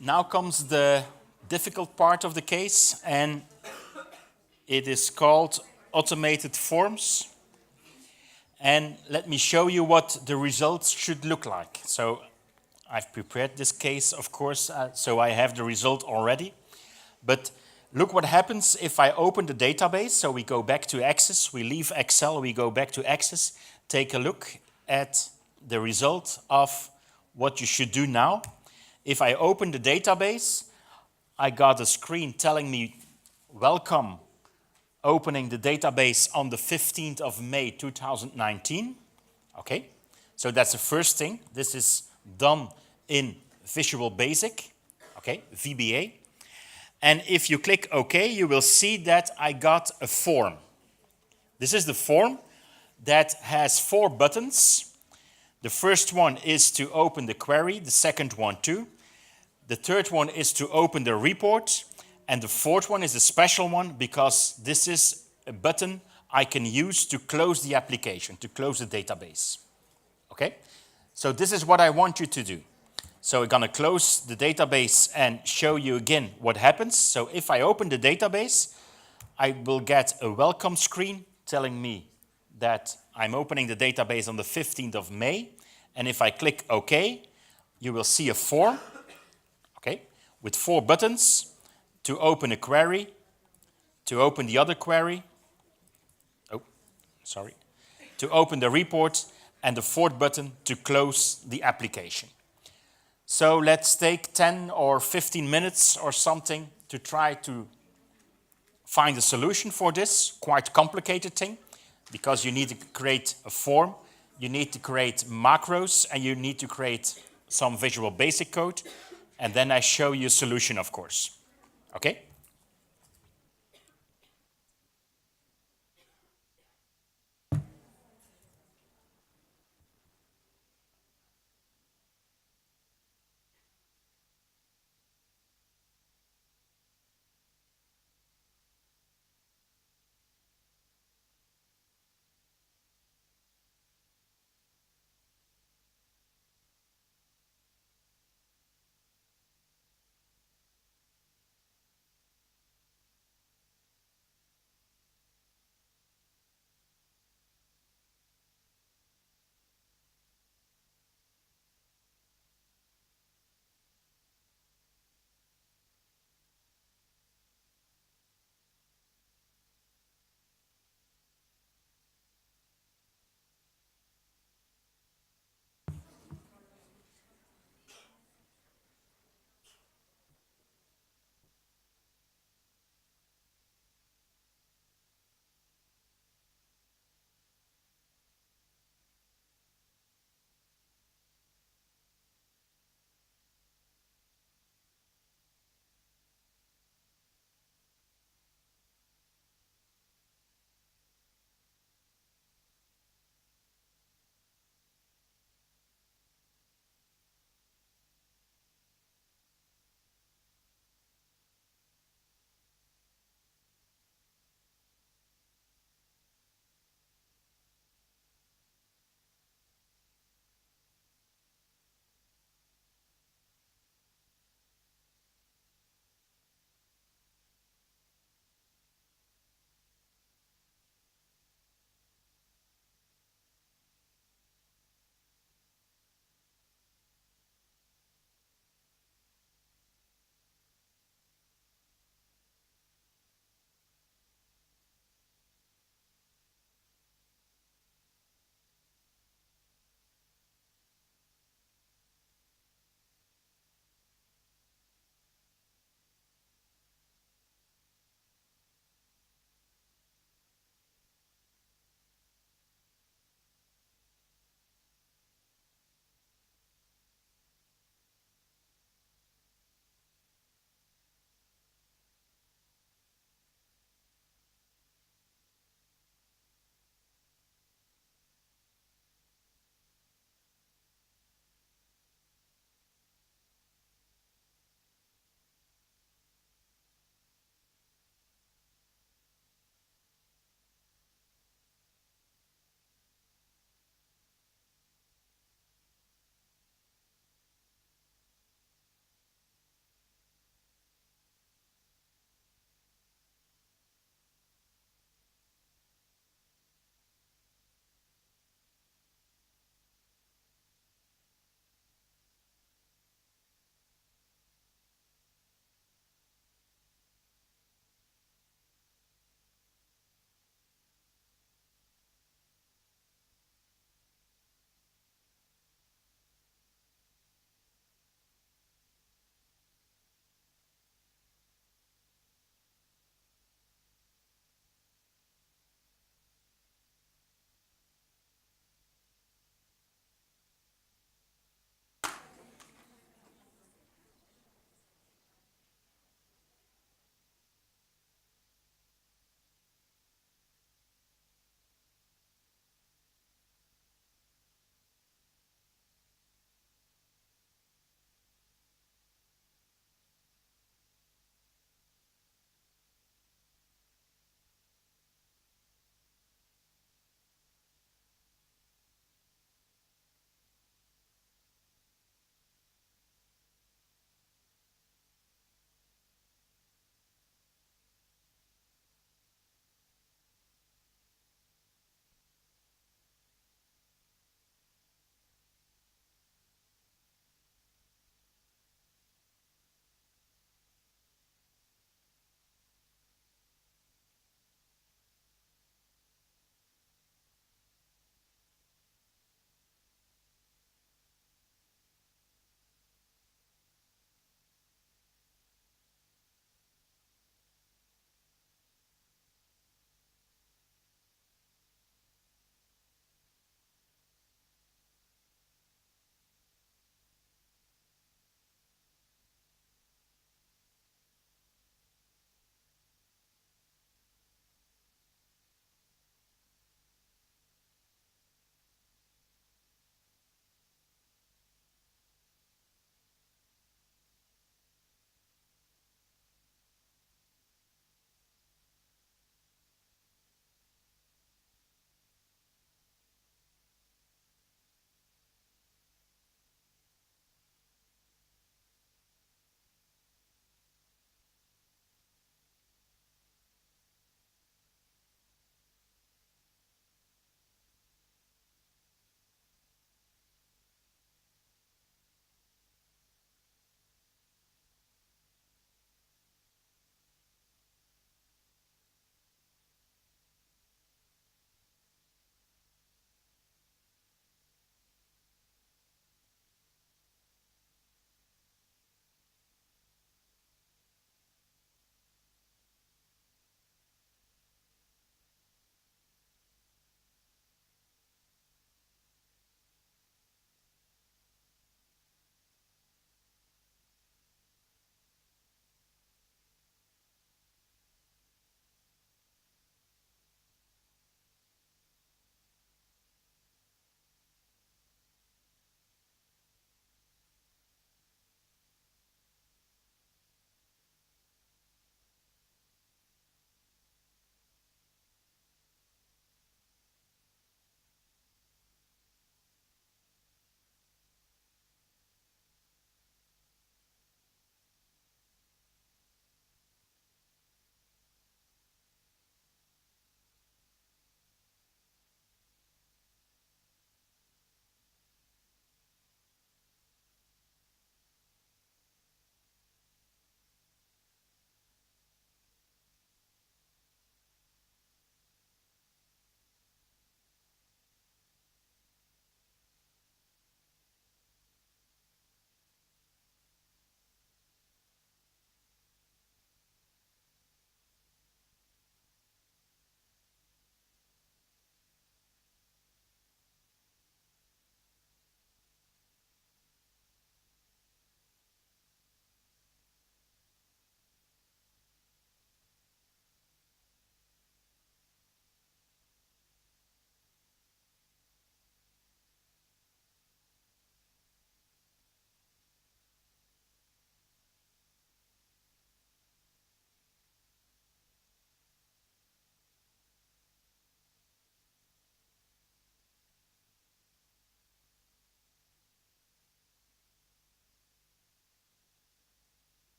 Now comes the difficult part of the case, and it is called automated forms. And let me show you what the results should look like. So I've prepared this case, of course, so I have the result already. But look what happens if I open the database. So we go back to Access, we leave Excel, we go back to Access. Take a look at the result of what you should do now. If I open the database, I got a screen telling me, welcome, opening the database on the 15th of May 2019. Okay, so that's the first thing. This is done in Visual Basic, okay, VBA. And if you click OK, you will see that I got a form. This is the form that has 4 buttons. The first one is to open the query, the second one too. The third one is to open the report. And the fourth one is a special one because this is a button I can use to close the application, to close the database. Okay? So this is what I want you to do. So we're going to close the database and show you again what happens. So if I open the database, I will get a welcome screen telling me that I'm opening the database on the 15th of May. And if I click OK, you will see a form, okay, with 4 buttons. To open a query, to open the other query, to open the report, and the 4th button to close the application. So let's take 10 or 15 minutes or something to try to find a solution for this quite complicated thing, because you need to create a form, you need to create macros, and you need to create some Visual Basic code, and then I show you a solution, of course. Okay?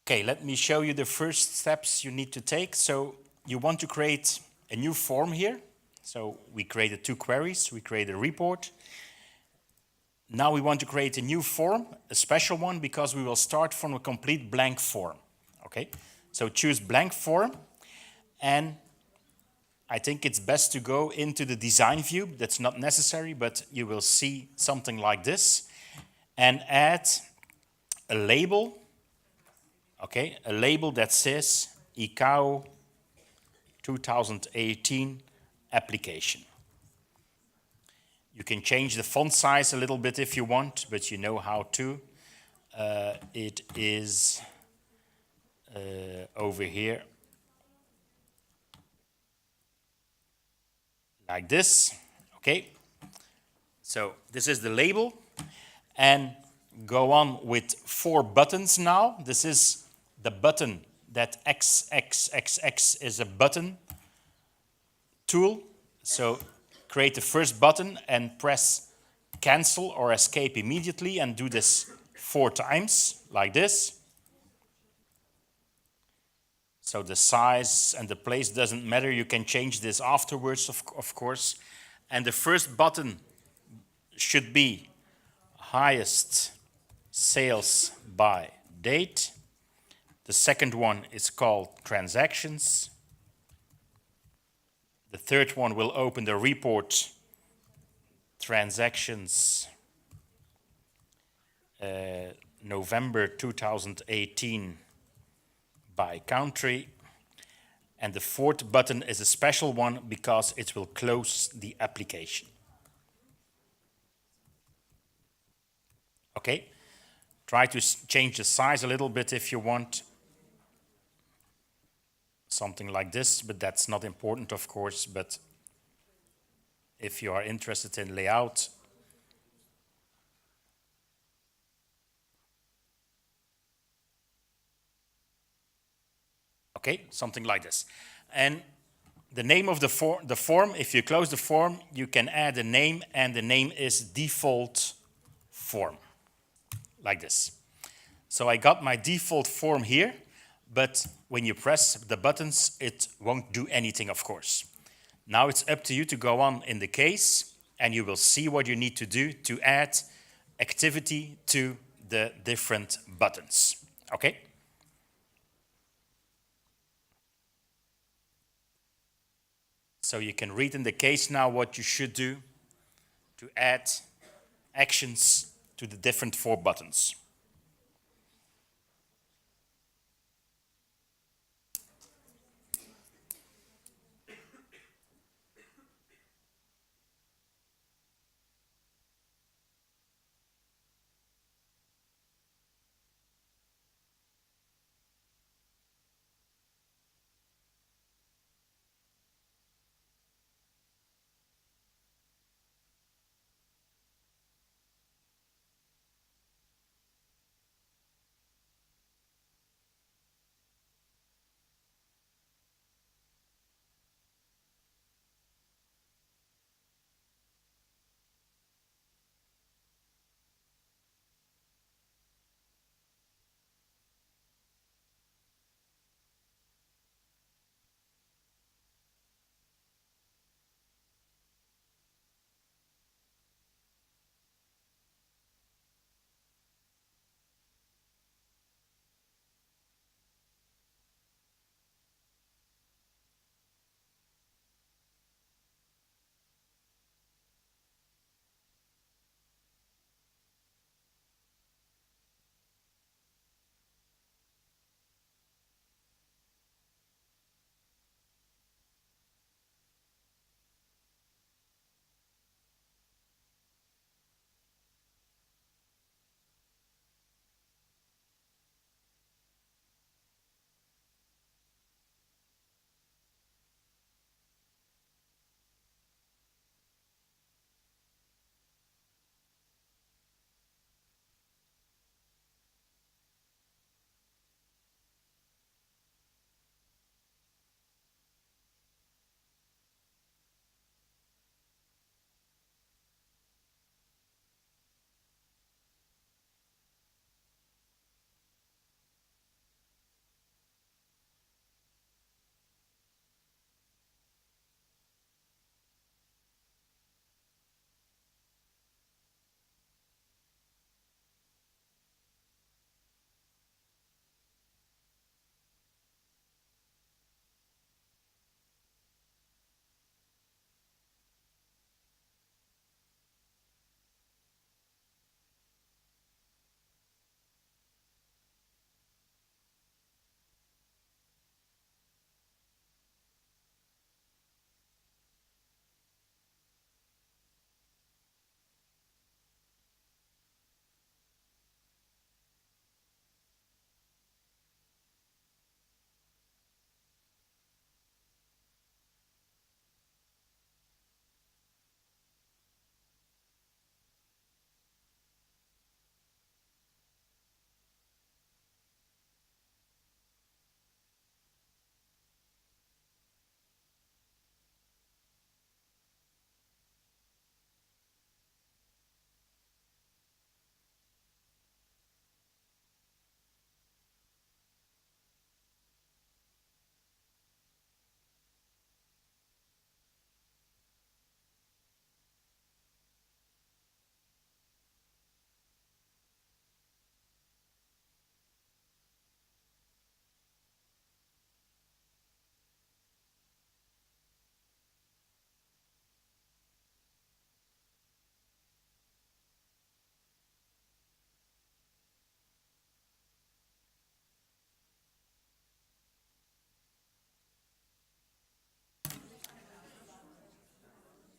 Okay, let me show you the first steps you need to take. So you want to create a new form here. So we created 2 queries, we created a report. Now we want to create a new form, a special one, because we will start from a complete blank form. Okay, so choose blank form, and I think it's best to go into the design view. That's not necessary, but you will see something like this, and add a label. Okay, a label that says IKAO 2018 application. You can change the font size a little bit if you want, but you know how to. It is over here, like this. Okay, so this is the label, and go on with 4 buttons now. This is the button that XXXX is a button tool. So create the first button and press cancel or escape immediately, and do this 4 times, like this. So the size and the place doesn't matter. You can change this afterwards, of course. And the first button should be highest sales by date. The second one is called transactions. The third one will open the report transactions November 2018 by country. And the fourth button is a special one because it will close the application. Okay, try to change the size a little bit if you want. Something like this, but that's not important, of course. But if you are interested in layout, okay, something like this. And the name of the form, if you close the form, you can add a name, and the name is default form, like this. So I got my default form here, but when you press the buttons, it won't do anything, of course. Now it's up to you to go on in the case, and you will see what you need to do to add activity to the different buttons. Okay? So you can read in the case now what you should do to add actions to the different 4 buttons.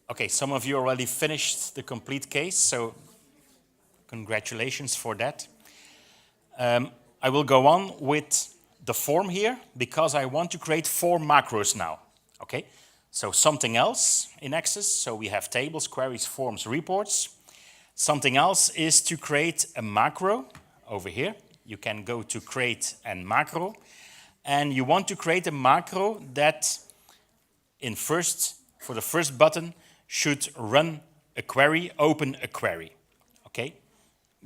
Okay, some of you already finished the complete case, so congratulations for that. I will go on with the form here because I want to create 4 macros now. Okay, so something else in Access. So we have tables, queries, forms, reports. Something else is to create a macro over here. You can go to create and macro, and you want to create a macro that for the first button should run a query, open a query. Okay?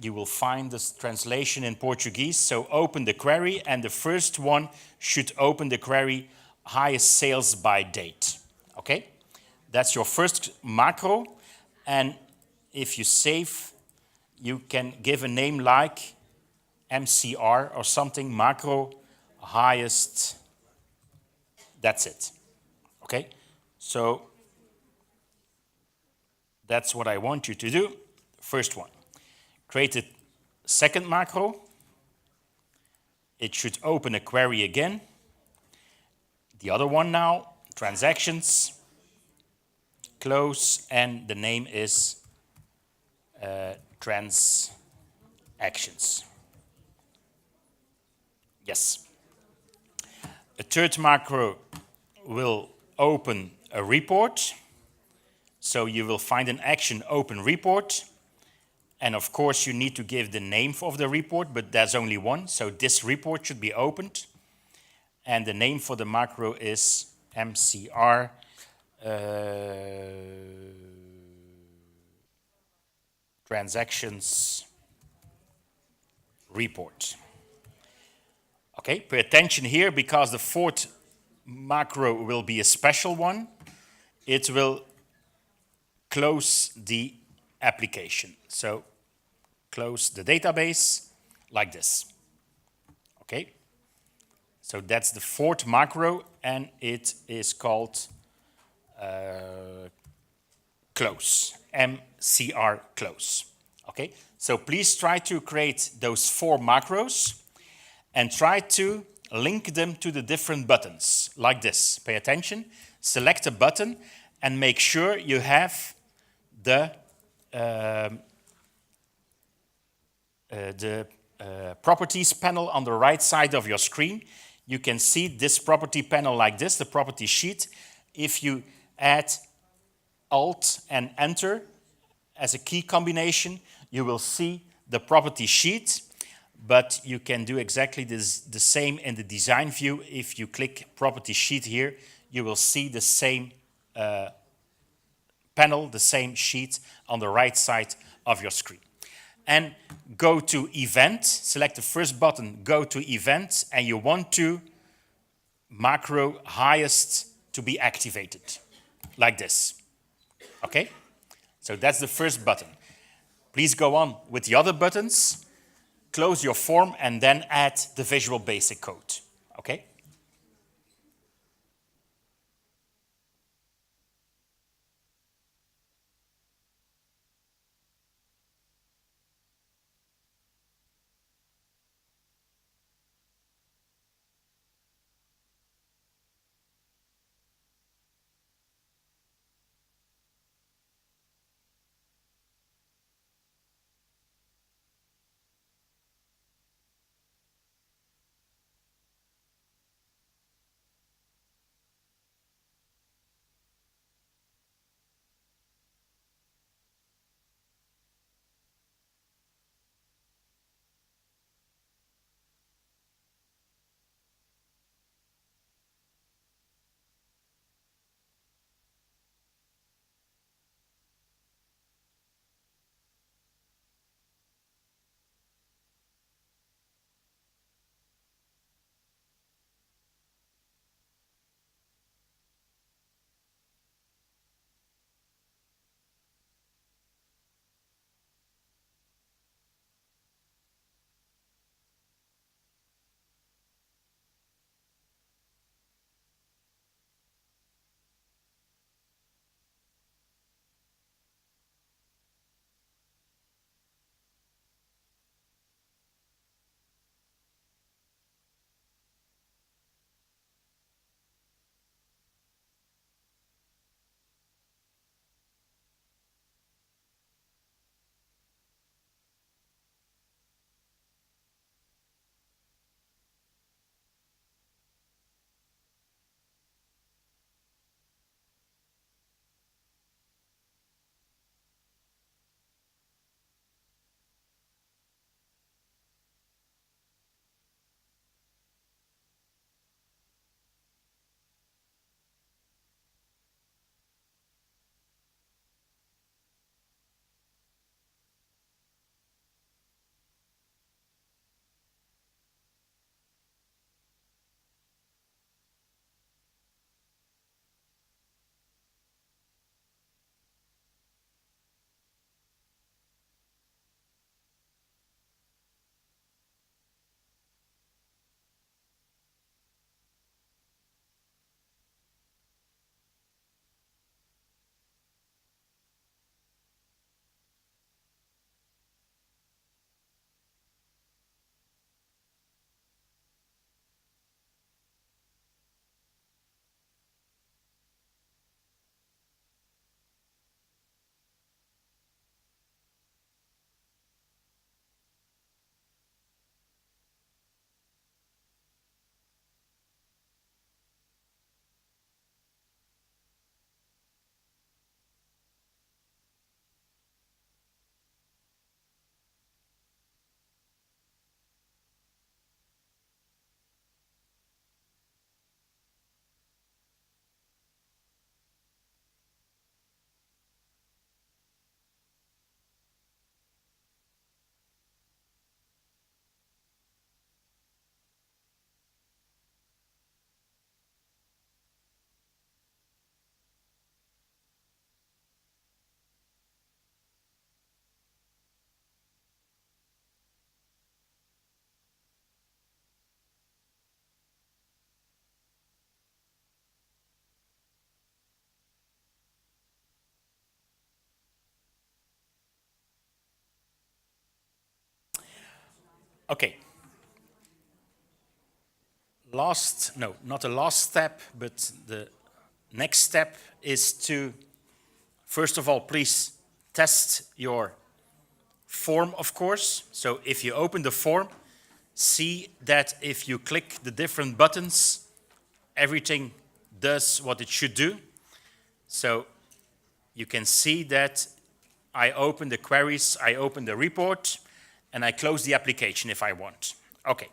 You will find this translation in Portuguese. So open the query, and the first one should open the query highest sales by date. Okay? That's your first macro. And if you save, you can give a name like MCR or something, macro highest. That's it. Okay? So that's what I want you to do. First one. Create a second macro. It should open a query again. The other one now, transactions, close, and the name is transactions. Yes. A third macro will open a report. So you will find an action open report. And of course, you need to give the name of the report, but there's only one. So this report should be opened. And the name for the macro is MCR transactions report. Okay, pay attention here because the fourth macro will be a special one. It will close the application. So close the database like this. Okay, so that's the fourth macro, and it is called close, MCR close. Okay, so please try to create those 4 macros and try to link them to the different buttons like this. Pay attention, select a button and make sure you have the properties panel on the right side of your screen. You can see this property panel like this, the property sheet. If you add Alt and Enter as a key combination, you will see the property sheet, but you can do exactly the same in the design view. If you click property sheet here, you will see the same panel, the same sheet on the right side of your screen. And go to event, select the first button, go to event, and you want to macro highest to be activated, like this. Okay? So that's the first button. Please go on with the other buttons, close your form, and then add the Visual Basic code. Okay? Okay. Not the last step, but the next step is to, first of all, please test your form, of course. So if you open the form, see that if you click the different buttons, everything does what it should do. So you can see that I open the queries, I open the report, and I close the application if I want. Okay.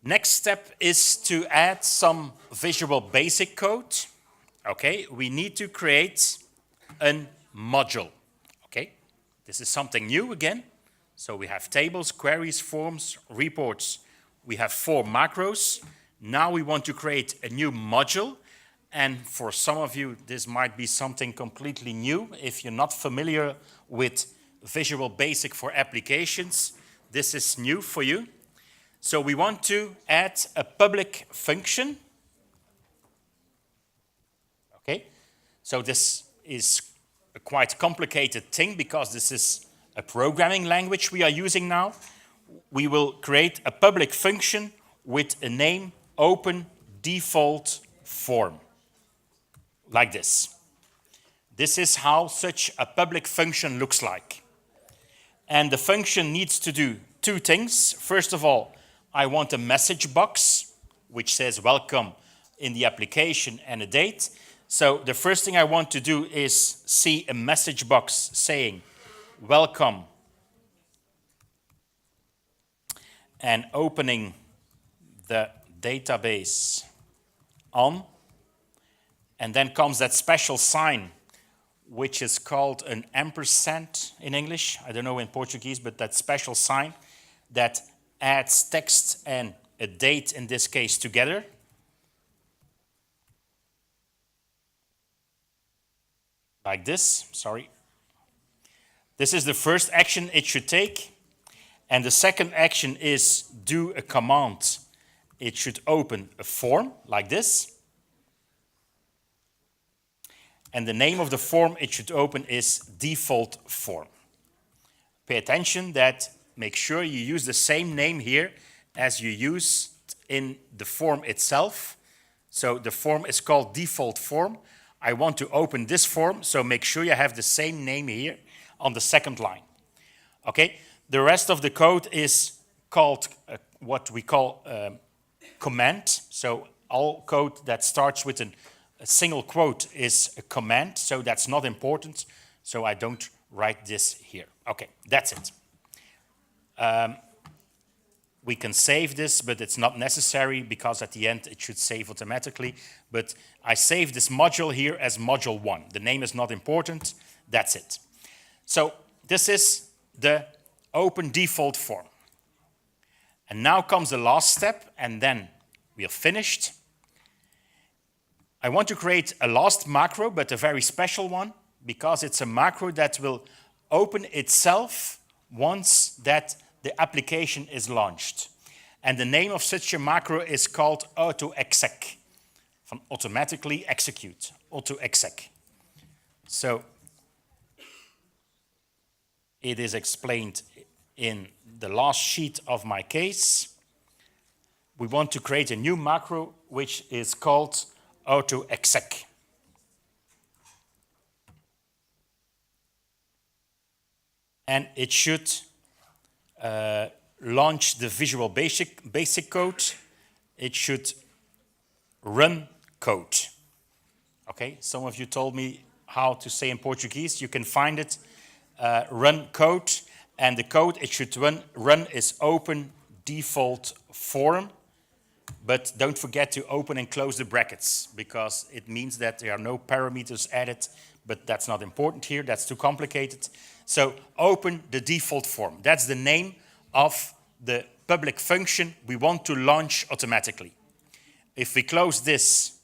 Next step is to add some Visual Basic code. Okay, we need to create a module. Okay, this is something new again. So we have tables, queries, forms, reports. We have 4 macros. Now we want to create a new module. And for some of you, this might be something completely new. If you're not familiar with Visual Basic for applications, this is new for you. So we want to add a public function. Okay, so this is a quite complicated thing because this is a programming language we are using now. We will create a public function with a name open default form, like this. This is how such a public function looks like. And the function needs to do 2 things. First of all, I want a message box which says welcome in the application and a date. So the first thing I want to do is see a message box saying welcome and opening the database on. And then comes that special sign which is called an ampersand in English. I don't know in Portuguese, but that special sign that adds text and a date, in this case, together. Like this, sorry. This is the first action it should take. And the second action is do a command. It should open a form, like this. And the name of the form it should open is default form. Pay attention that make sure you use the same name here as you used in the form itself. So the form is called default form. I want to open this form, so make sure you have the same name here on the second line. Okay, the rest of the code is called what we call command. So all code that starts with a single quote is a command, so that's not important. So I don't write this here. Okay, that's it. We can save this, but it's not necessary because at the end it should save automatically. But I save this module here as module 1. The name is not important. That's it. So this is the open default form. And now comes the last step, and then we are finished. I want to create a last macro, but a very special one, because it's a macro that will open itself once that the application is launched. And the name of such a macro is called auto-exec, from automatically execute, auto-exec. So it is explained in the last sheet of my case. We want to create a new macro which is called auto-exec. And it should launch the Visual Basic code. It should run code. Okay, some of you told me how to say in Portuguese. You can find it, run code, and the code it should run is open default form, but don't forget to open and close the brackets, because it means that there are no parameters added, but that's not important here, that's too complicated. So open the default form. That's the name of the public function we want to launch automatically. If we close this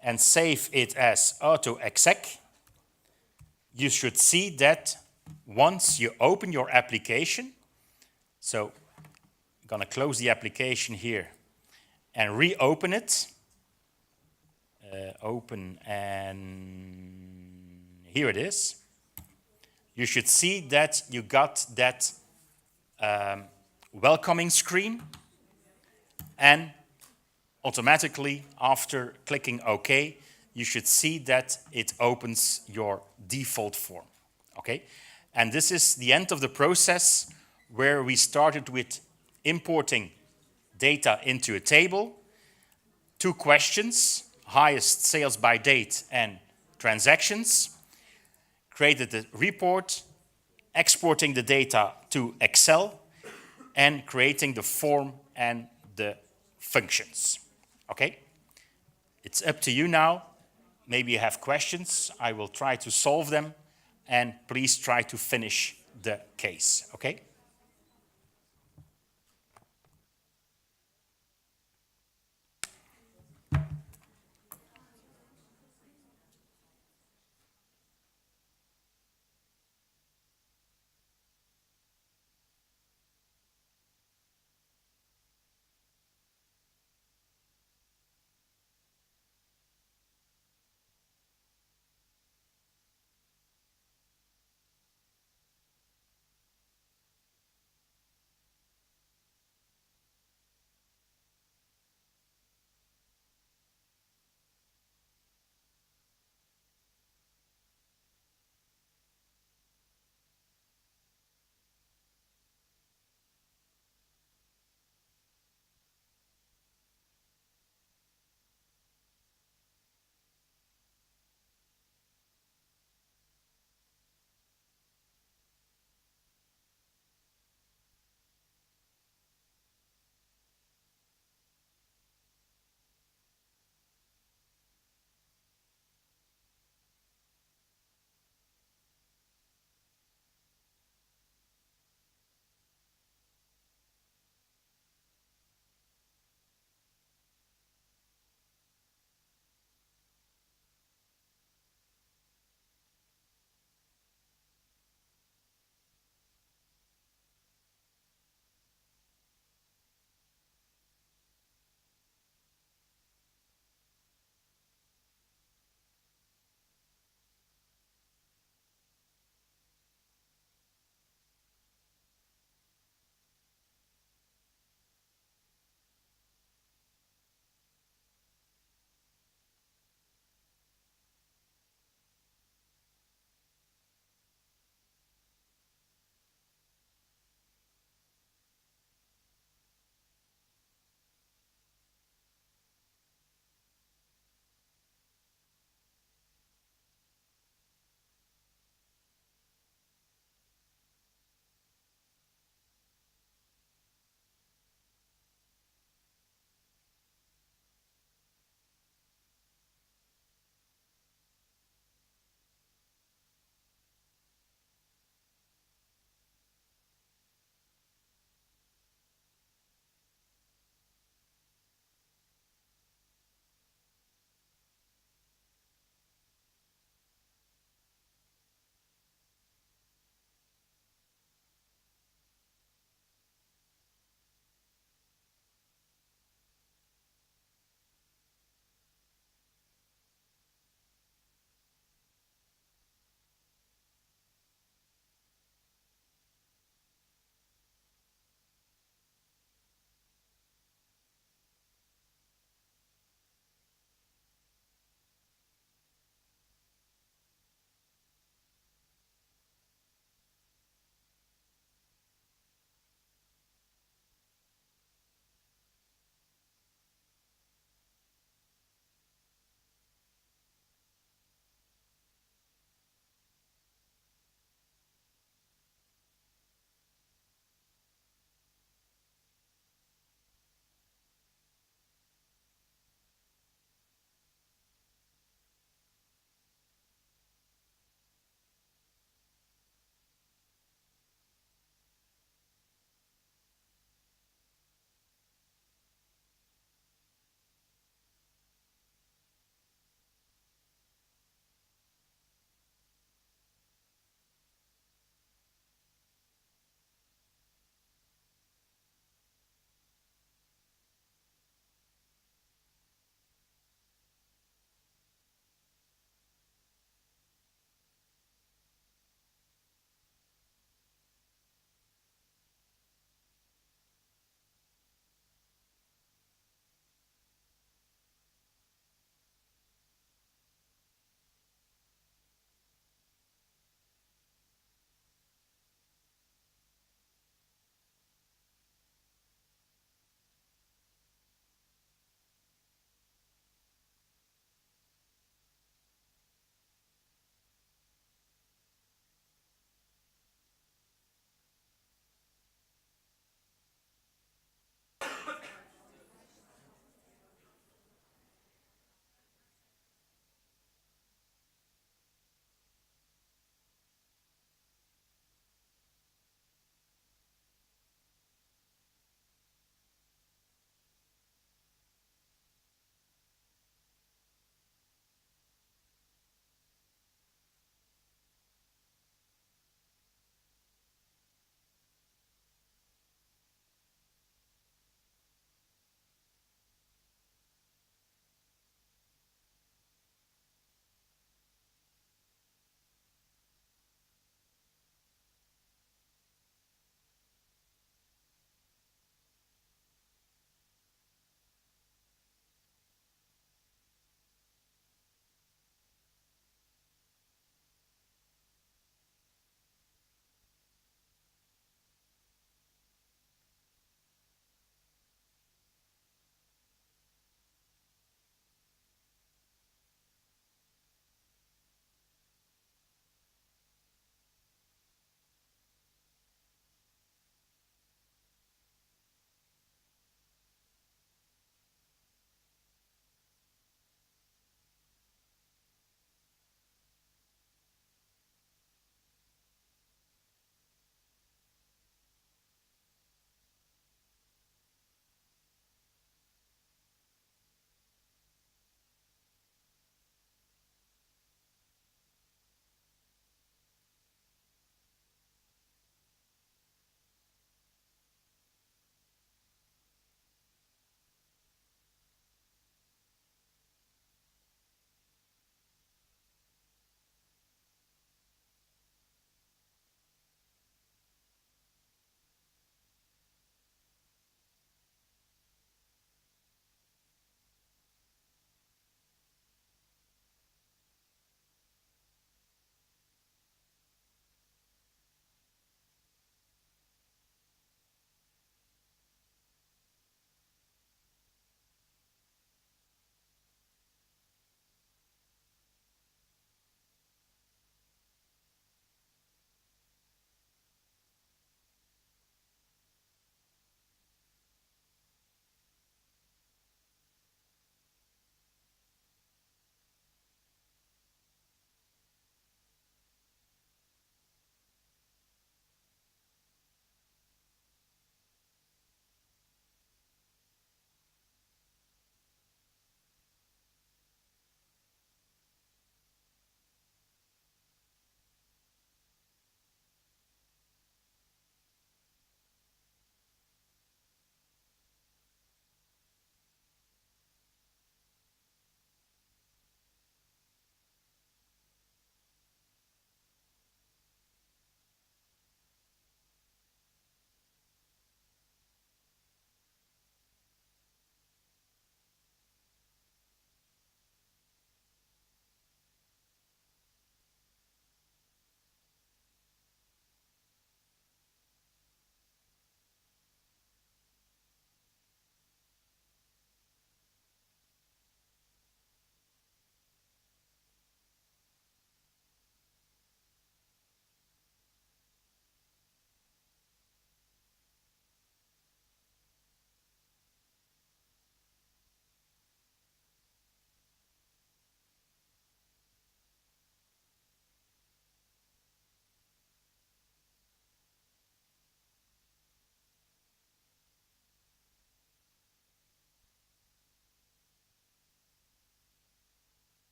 and save it as auto-exec, you should see that once you open your application, so I'm going to close the application here and reopen it. Open, and here it is. You should see that you got that welcoming screen, and automatically after clicking OK, you should see that it opens your default form. Okay? And this is the end of the process where we started with importing data into a table, 2 questions, highest sales by date and transactions, created the report, exporting the data to Excel, and creating the form and the functions. Okay? It's up to you now. Maybe you have questions. I will try to solve them, and please try to finish the case. Okay?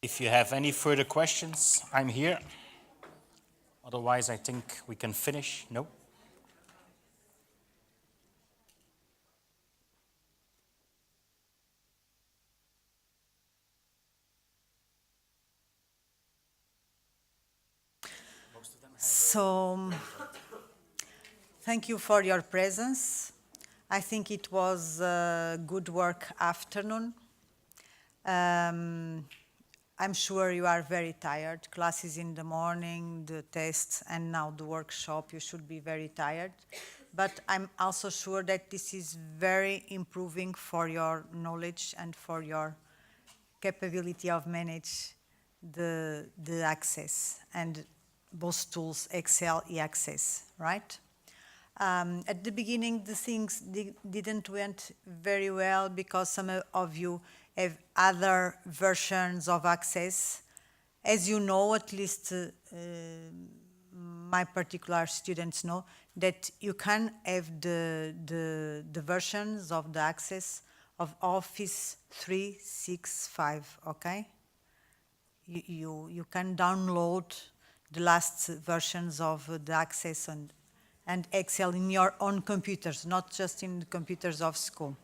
if you have any further questions, I'm here. Otherwise, I think we can finish. No? So, thank you for your presence. I think it was a good work afternoon. I'm sure you are very tired. Classes in the morning, the tests, and now the workshop, you should be very tired. But I'm also sure that this is very improving for your knowledge and for your capability of manage the access and both tools, Excel, e-access, right? At the beginning, the things didn't went very well because some of you have other versions of access. As you know, at least my particular students know, that you can have the versions of the access of Office 365, okay? You can download the last versions of the access and Excel in your own computers, not just in the computers of school.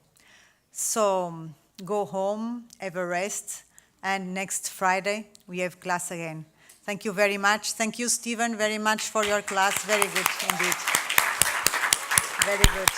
So go home, have a rest, and next Friday we have class again. Thank you very much. Thank you, Stephen, very much for your class. Very good indeed. Very good.